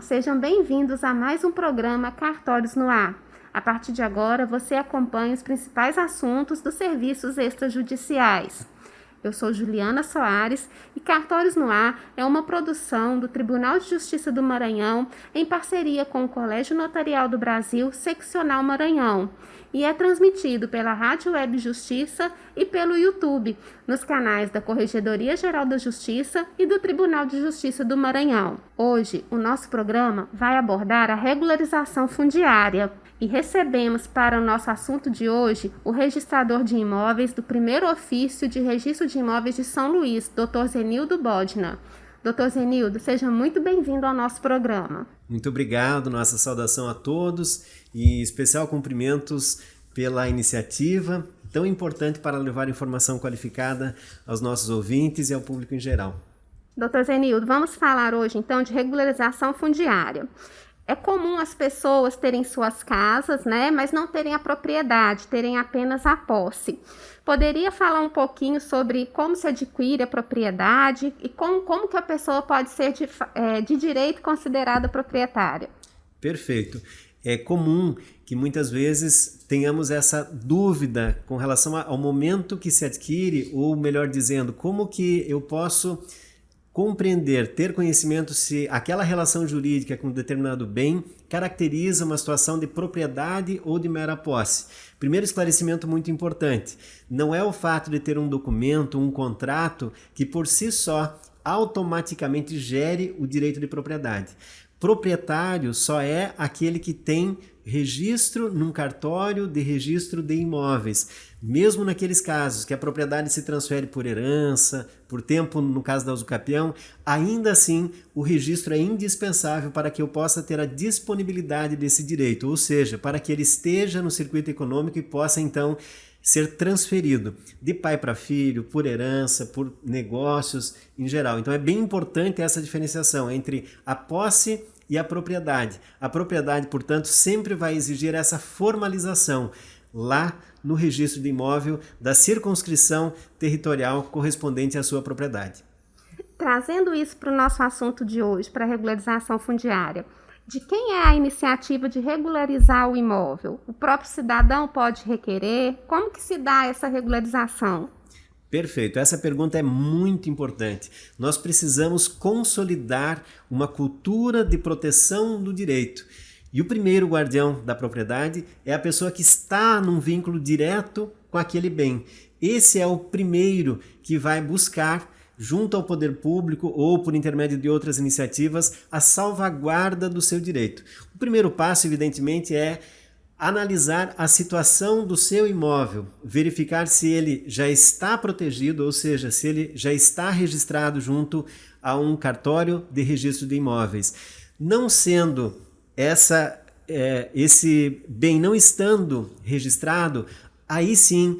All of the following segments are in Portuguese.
sejam bem-vindos a mais um programa Cartórios no Ar. A partir de agora, você acompanha os principais assuntos dos serviços extrajudiciais. Eu sou Juliana Soares e Cartórios no Ar é uma produção do Tribunal de Justiça do Maranhão em parceria com o Colégio Notarial do Brasil, Seccional Maranhão, e é transmitido pela Rádio Web Justiça e pelo YouTube, nos canais da Corregedoria Geral da Justiça e do Tribunal de Justiça do Maranhão. Hoje, o nosso programa vai abordar a regularização fundiária. E recebemos para o nosso assunto de hoje o registrador de imóveis do primeiro ofício de registro de imóveis de São Luís, Dr. Zenildo Bodna. Dr. Zenildo, seja muito bem-vindo ao nosso programa. Muito obrigado, nossa saudação a todos e especial cumprimentos pela iniciativa tão importante para levar informação qualificada aos nossos ouvintes e ao público em geral. Dr. Zenildo, vamos falar hoje então de regularização fundiária. É comum as pessoas terem suas casas, mas não terem a propriedade, terem apenas a posse. Poderia falar um pouquinho sobre como se adquire a propriedade e como que a pessoa pode ser de direito considerada proprietária? Perfeito. É comum que muitas vezes tenhamos essa dúvida com relação ao momento que se adquire, ou melhor dizendo, como que eu posso compreender, ter conhecimento se aquela relação jurídica com um determinado bem caracteriza uma situação de propriedade ou de mera posse. Primeiro esclarecimento muito importante, não é o fato de ter um documento, um contrato, que por si só automaticamente gere o direito de propriedade. Proprietário só é aquele que tem registro num cartório de registro de imóveis. Mesmo naqueles casos que a propriedade se transfere por herança, por tempo, no caso da usucapião, ainda assim o registro é indispensável para que eu possa ter a disponibilidade desse direito, ou seja, para que ele esteja no circuito econômico e possa então ser transferido de pai para filho, por herança, por negócios em geral. Então é bem importante essa diferenciação entre a posse e a propriedade. A propriedade, portanto, sempre vai exigir essa formalização lá no registro de imóvel da circunscrição territorial correspondente à sua propriedade. Trazendo isso para o nosso assunto de hoje, para a regularização fundiária, de quem é a iniciativa de regularizar o imóvel? O próprio cidadão pode requerer? Como que se dá essa regularização? Perfeito, essa pergunta é muito importante. Nós precisamos consolidar uma cultura de proteção do direito. E o primeiro guardião da propriedade é a pessoa que está num vínculo direto com aquele bem. Esse é o primeiro que vai buscar, junto ao poder público ou por intermédio de outras iniciativas, a salvaguarda do seu direito. O primeiro passo, evidentemente, é analisar a situação do seu imóvel, verificar se ele já está protegido, ou seja, se ele já está registrado junto a um cartório de registro de imóveis. Não sendo esse bem não estando registrado, aí sim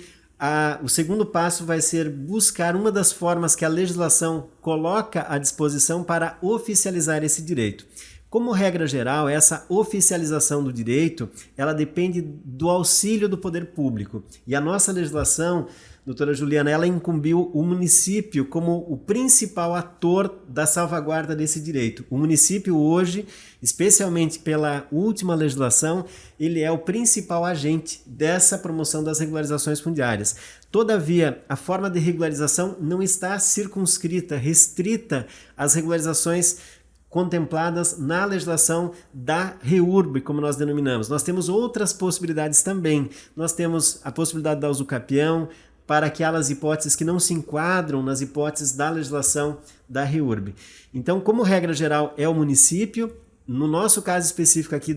o segundo passo vai ser buscar uma das formas que a legislação coloca à disposição para oficializar esse direito. Como regra geral, essa oficialização do direito, ela depende do auxílio do poder público. E a nossa legislação, doutora Juliana, ela incumbiu o município como o principal ator da salvaguarda desse direito. O município hoje, especialmente pela última legislação, ele é o principal agente dessa promoção das regularizações fundiárias. Todavia, a forma de regularização não está circunscrita, restrita às regularizações contempladas na legislação da REURB, como nós denominamos. Nós temos outras possibilidades também. Nós temos a possibilidade da usucapião para aquelas hipóteses que não se enquadram nas hipóteses da legislação da REURB. Então, como regra geral, é o município. No nosso caso específico aqui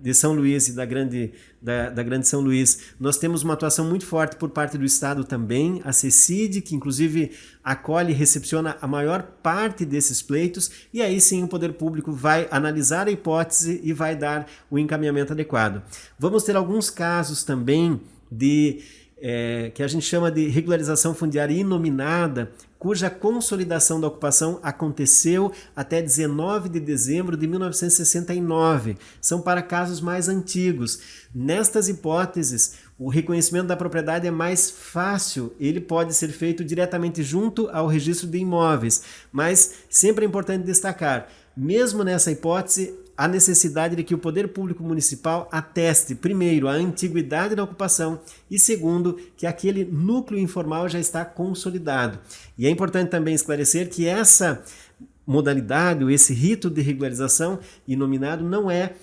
de São Luís e da grande São Luís, nós temos uma atuação muito forte por parte do Estado também, a CECID, que inclusive acolhe e recepciona a maior parte desses pleitos, e aí sim o poder público vai analisar a hipótese e vai dar o encaminhamento adequado. Vamos ter alguns casos também que a gente chama de regularização fundiária inominada, cuja consolidação da ocupação aconteceu até 19 de dezembro de 1969. São para casos mais antigos. Nestas hipóteses, o reconhecimento da propriedade é mais fácil, ele pode ser feito diretamente junto ao registro de imóveis, mas sempre é importante destacar, mesmo nessa hipótese, a necessidade de que o poder público municipal ateste, primeiro, a antiguidade da ocupação e, segundo, que aquele núcleo informal já está consolidado. E é importante também esclarecer que essa modalidade, ou esse rito de regularização inominado, não é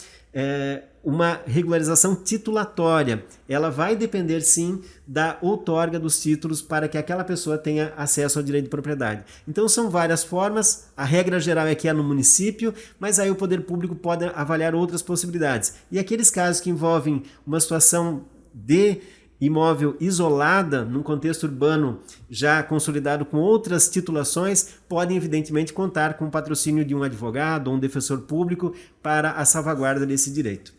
uma regularização titulatória. Ela vai depender, sim, da outorga dos títulos para que aquela pessoa tenha acesso ao direito de propriedade. Então, são várias formas. A regra geral é que é no município, mas aí o poder público pode avaliar outras possibilidades. E aqueles casos que envolvem uma situação de imóvel isolada, num contexto urbano já consolidado com outras titulações, podem evidentemente contar com o patrocínio de um advogado ou um defensor público para a salvaguarda desse direito.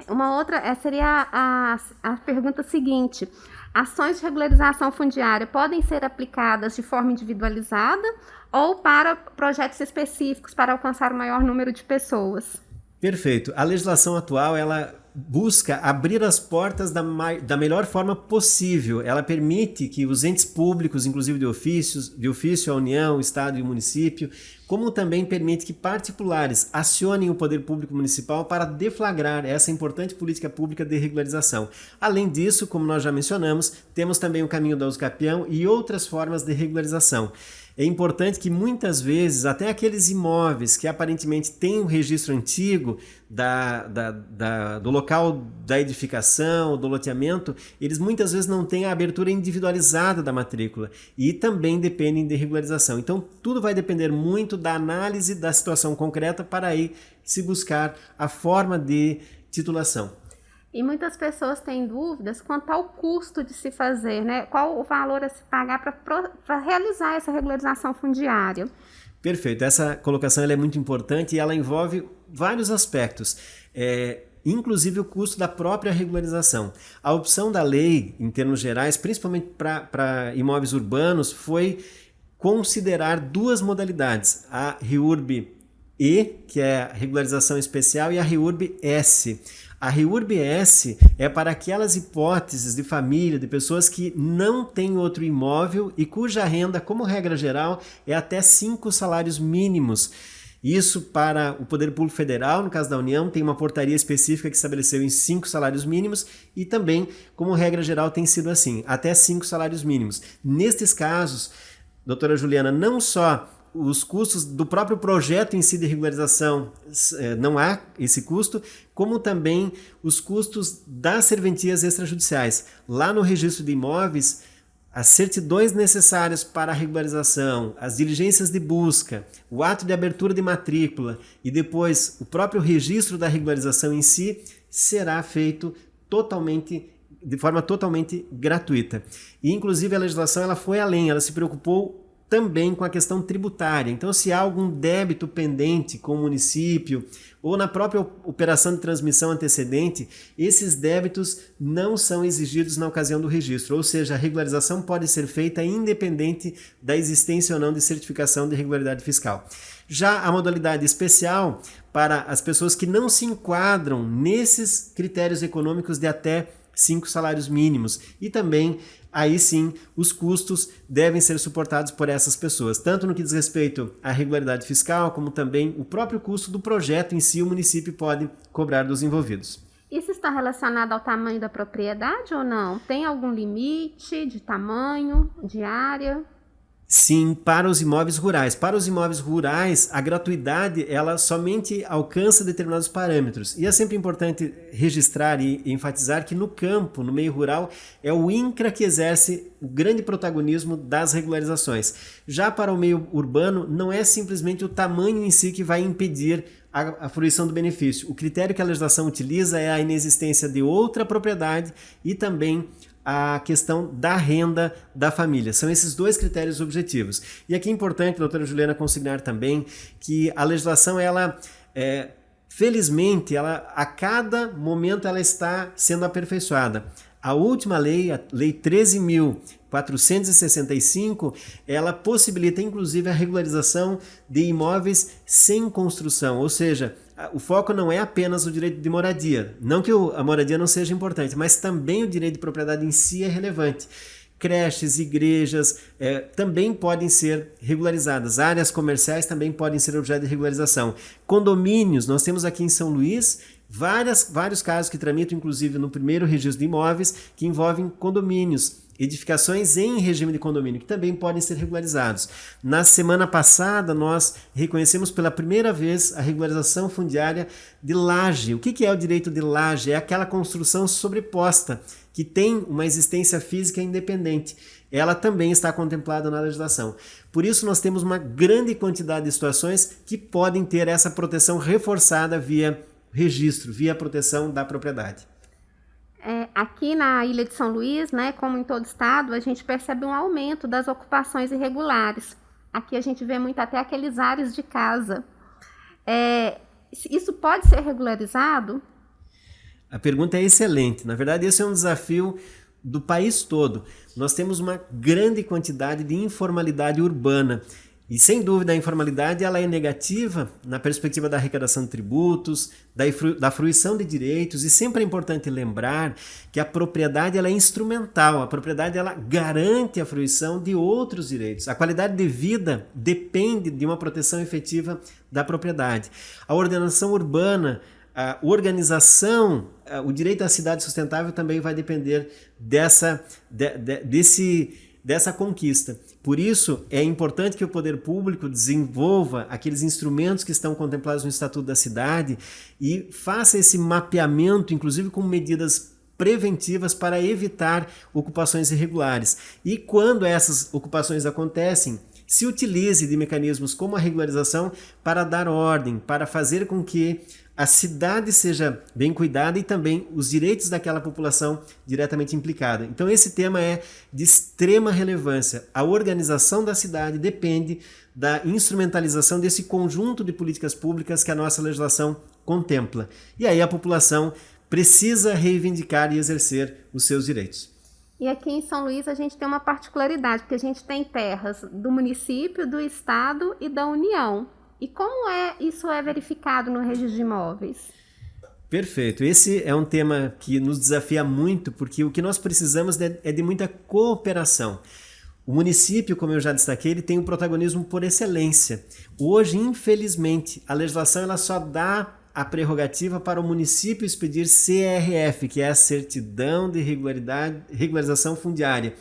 Uma outra seria a pergunta seguinte: ações de regularização fundiária podem ser aplicadas de forma individualizada ou para projetos específicos para alcançar o maior número de pessoas? Perfeito. A legislação atual, ela busca abrir as portas da melhor forma possível. Ela permite que os entes públicos, inclusive de ofício a União, o Estado e o município, como também permite que particulares acionem o poder público municipal para deflagrar essa importante política pública de regularização. Além disso, como nós já mencionamos, temos também o caminho da usucapião e outras formas de regularização. É importante que muitas vezes até aqueles imóveis que aparentemente têm um registro antigo do local da edificação, do loteamento, eles muitas vezes não têm a abertura individualizada da matrícula e também dependem de regularização. Então tudo vai depender muito da análise da situação concreta para aí se buscar a forma de titulação. E muitas pessoas têm dúvidas quanto ao custo de se fazer, né? Qual o valor a se pagar para realizar essa regularização fundiária? Perfeito. Essa colocação ela é muito importante e ela envolve vários aspectos, inclusive o custo da própria regularização. A opção da lei, em termos gerais, principalmente para imóveis urbanos, foi considerar duas modalidades, a REURB-E, que é a regularização especial, e a REURB-S. A REURB-S é para aquelas hipóteses de família, de pessoas que não têm outro imóvel e cuja renda, como regra geral, é até 5 salários mínimos. Isso para o Poder Público Federal, no caso da União, tem uma portaria específica que estabeleceu em 5 salários mínimos e também, como regra geral, tem sido assim, até 5 salários mínimos. Nestes casos, doutora Juliana, não só os custos do próprio projeto em si de regularização, não há esse custo, como também os custos das serventias extrajudiciais. Lá no registro de imóveis, as certidões necessárias para a regularização, as diligências de busca, o ato de abertura de matrícula e depois o próprio registro da regularização em si será feito de forma totalmente gratuita. E inclusive a legislação ela foi além, ela se preocupou também com a questão tributária. Então, se há algum débito pendente com o município ou na própria operação de transmissão antecedente, esses débitos não são exigidos na ocasião do registro, ou seja, a regularização pode ser feita independente da existência ou não de certificação de regularidade fiscal. Já a modalidade especial, para as pessoas que não se enquadram nesses critérios econômicos de até 5 salários mínimos e também aí sim os custos devem ser suportados por essas pessoas, tanto no que diz respeito à regularidade fiscal, como também o próprio custo do projeto em si o município pode cobrar dos envolvidos. Isso está relacionado ao tamanho da propriedade ou não? Tem algum limite de tamanho, de área? Sim, para os imóveis rurais. Para os imóveis rurais, a gratuidade ela somente alcança determinados parâmetros. E é sempre importante registrar e enfatizar que no campo, no meio rural, é o INCRA que exerce o grande protagonismo das regularizações. Já para o meio urbano, não é simplesmente o tamanho em si que vai impedir a fruição do benefício. O critério que a legislação utiliza é a inexistência de outra propriedade e também a questão da renda da família. São esses dois critérios objetivos. E aqui é importante, doutora Juliana, consignar também que a legislação, felizmente, a cada momento ela está sendo aperfeiçoada. A última lei, a Lei 13.465, ela possibilita inclusive a regularização de imóveis sem construção, ou seja, o foco não é apenas o direito de moradia, não que a moradia não seja importante, mas também o direito de propriedade em si é relevante. creches, igrejas também podem ser regularizadas. Áreas comerciais também podem ser objeto de regularização. Condomínios, nós temos aqui em São Luís vários casos que tramitam, inclusive no primeiro registro de imóveis, que envolvem condomínios, edificações em regime de condomínio, que também podem ser regularizados. Na semana passada, nós reconhecemos pela primeira vez a regularização fundiária de laje. O que é o direito de laje? É aquela construção sobreposta, que tem uma existência física independente. Ela também está contemplada na legislação. Por isso, nós temos uma grande quantidade de situações que podem ter essa proteção reforçada via registro, via proteção da propriedade. Aqui na Ilha de São Luís, né, como em todo o estado, a gente percebe um aumento das ocupações irregulares. Aqui a gente vê muito até aqueles ares de casa. Isso pode ser regularizado? A pergunta é excelente. Na verdade, esse é um desafio do país todo. Nós temos uma grande quantidade de informalidade urbana. E, sem dúvida, a informalidade ela é negativa na perspectiva da arrecadação de tributos, da fruição de direitos, e sempre é importante lembrar que a propriedade ela é instrumental, a propriedade ela garante a fruição de outros direitos. A qualidade de vida depende de uma proteção efetiva da propriedade. A ordenação urbana, a organização, o direito à cidade sustentável também vai depender dessa conquista. Por isso, é importante que o poder público desenvolva aqueles instrumentos que estão contemplados no Estatuto da Cidade e faça esse mapeamento, inclusive com medidas preventivas para evitar ocupações irregulares. E quando essas ocupações acontecem, se utilize de mecanismos como a regularização para dar ordem, para fazer com que a cidade seja bem cuidada e também os direitos daquela população diretamente implicada. Então esse tema é de extrema relevância. A organização da cidade depende da instrumentalização desse conjunto de políticas públicas que a nossa legislação contempla. E aí a população precisa reivindicar e exercer os seus direitos. E aqui em São Luís a gente tem uma particularidade, porque a gente tem terras do município, do estado e da União. E como isso é verificado no registro de imóveis? Perfeito. Esse é um tema que nos desafia muito, porque o que nós precisamos é de muita cooperação. O município, como eu já destaquei, ele tem um protagonismo por excelência. Hoje, infelizmente, a legislação ela só dá a prerrogativa para o município expedir CRF, que é a Certidão de Regularização Fundiária.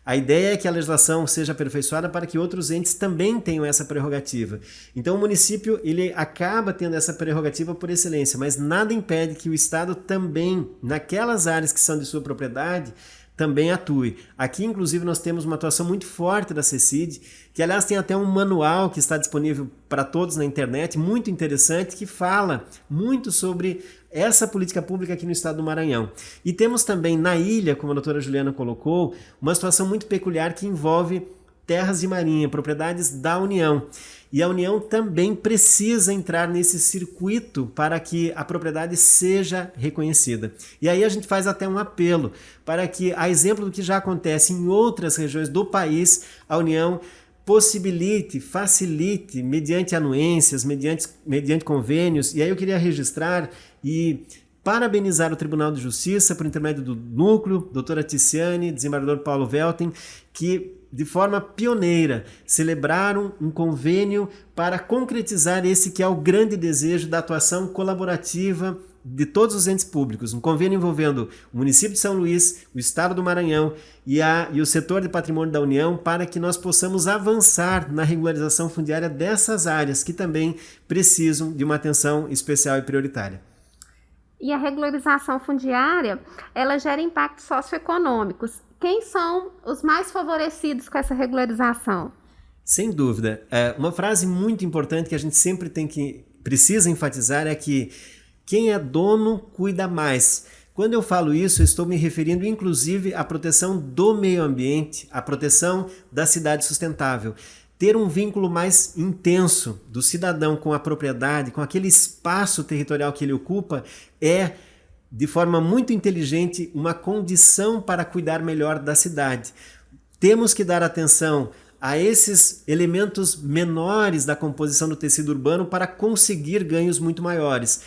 A ideia é que a legislação seja aperfeiçoada para que outros entes também tenham essa prerrogativa. Então o município ele acaba tendo essa prerrogativa por excelência, mas nada impede que o Estado também, naquelas áreas que são de sua propriedade, também atue. Aqui, inclusive, nós temos uma atuação muito forte da CECID, que, aliás, tem até um manual que está disponível para todos na internet, muito interessante, que fala muito sobre essa política pública aqui no estado do Maranhão. E temos também na ilha, como a doutora Juliana colocou, uma situação muito peculiar que envolve terras de marinha, propriedades da União. E a União também precisa entrar nesse circuito para que a propriedade seja reconhecida. E aí a gente faz até um apelo para que, a exemplo do que já acontece em outras regiões do país, a União possibilite, facilite, mediante anuências, mediante convênios. E aí eu queria registrar e parabenizar o Tribunal de Justiça por intermédio do Núcleo, doutora Ticiane, desembargador Paulo Velten, que de forma pioneira celebraram um convênio para concretizar esse que é o grande desejo da atuação colaborativa de todos os entes públicos. Um convênio envolvendo o município de São Luís, o estado do Maranhão e o setor de patrimônio da União, para que nós possamos avançar na regularização fundiária dessas áreas que também precisam de uma atenção especial e prioritária. E a regularização fundiária, ela gera impactos socioeconômicos. Quem são os mais favorecidos com essa regularização? Sem dúvida. Uma frase muito importante que a gente sempre precisa enfatizar é que quem é dono cuida mais. Quando eu falo isso, eu estou me referindo inclusive à proteção do meio ambiente, à proteção da cidade sustentável. Ter um vínculo mais intenso do cidadão com a propriedade, com aquele espaço territorial que ele ocupa, é, de forma muito inteligente, uma condição para cuidar melhor da cidade. Temos que dar atenção a esses elementos menores da composição do tecido urbano para conseguir ganhos muito maiores.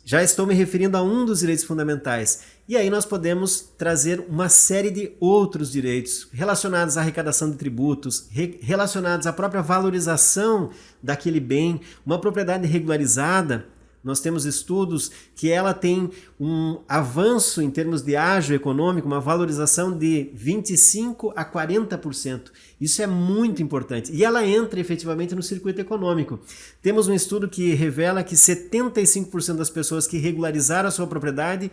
Já estou me referindo a um dos direitos fundamentais. E aí nós podemos trazer uma série de outros direitos relacionados à arrecadação de tributos, relacionados à própria valorização daquele bem, uma propriedade regularizada. Nós temos estudos que ela tem um avanço em termos de ágio econômico, uma valorização de 25% a 40%. Isso é muito importante. E ela entra efetivamente no circuito econômico. Temos um estudo que revela que 75% das pessoas que regularizaram a sua propriedade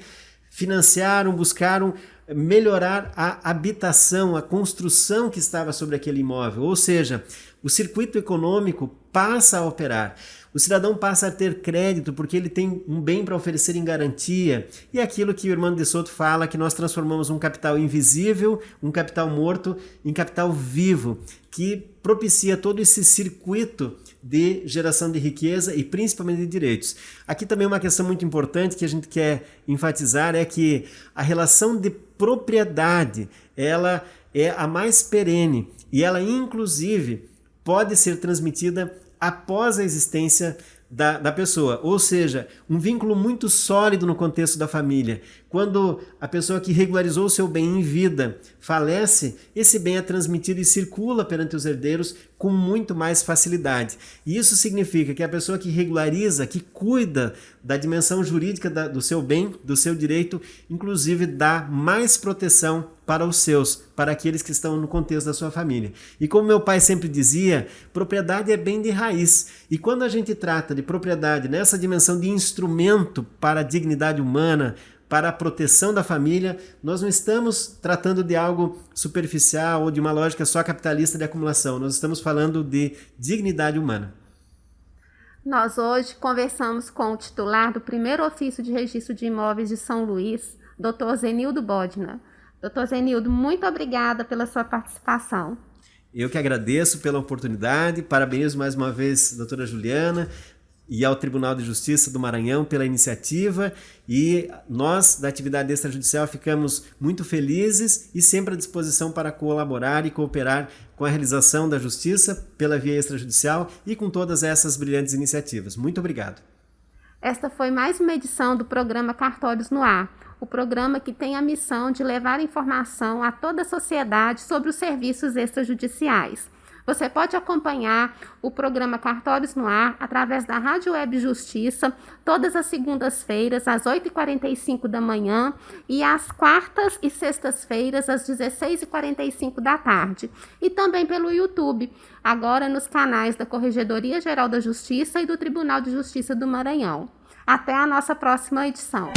financiaram, buscaram melhorar a habitação, a construção que estava sobre aquele imóvel. Ou seja, o circuito econômico passa a operar. O cidadão passa a ter crédito porque ele tem um bem para oferecer em garantia. E é aquilo que o irmão de Soto fala, que nós transformamos um capital invisível, um capital morto, em capital vivo, que propicia todo esse circuito de geração de riqueza e principalmente de direitos. Aqui também uma questão muito importante que a gente quer enfatizar é que a relação de propriedade, ela é a mais perene e ela inclusive pode ser transmitida após a existência da pessoa, ou seja, um vínculo muito sólido no contexto da família. Quando a pessoa que regularizou o seu bem em vida falece, esse bem é transmitido e circula perante os herdeiros com muito mais facilidade. E isso significa que a pessoa que regulariza, que cuida da dimensão jurídica do seu bem, do seu direito, inclusive dá mais proteção para os seus, para aqueles que estão no contexto da sua família. E como meu pai sempre dizia, propriedade é bem de raiz. E quando a gente trata de propriedade nessa dimensão de instrumento para a dignidade humana, para a proteção da família, nós não estamos tratando de algo superficial ou de uma lógica só capitalista de acumulação. Nós estamos falando de dignidade humana. Nós hoje conversamos com o titular do primeiro ofício de registro de imóveis de São Luís, Dr. Zenildo Bodner. Dr. Zenildo, muito obrigada pela sua participação. Eu que agradeço pela oportunidade, parabenizo mais uma vez a doutora Juliana e ao Tribunal de Justiça do Maranhão pela iniciativa, e nós da atividade extrajudicial ficamos muito felizes e sempre à disposição para colaborar e cooperar com a realização da justiça pela via extrajudicial e com todas essas brilhantes iniciativas. Muito obrigado. Esta foi mais uma edição do programa Cartórios no Ar, o programa que tem a missão de levar informação a toda a sociedade sobre os serviços extrajudiciais. Você pode acompanhar o programa Cartórios no Ar através da Rádio Web Justiça, todas as segundas-feiras, às 8h45 da manhã, e às quartas e sextas-feiras, às 16h45 da tarde. E também pelo YouTube, agora nos canais da Corregedoria Geral da Justiça e do Tribunal de Justiça do Maranhão. Até a nossa próxima edição.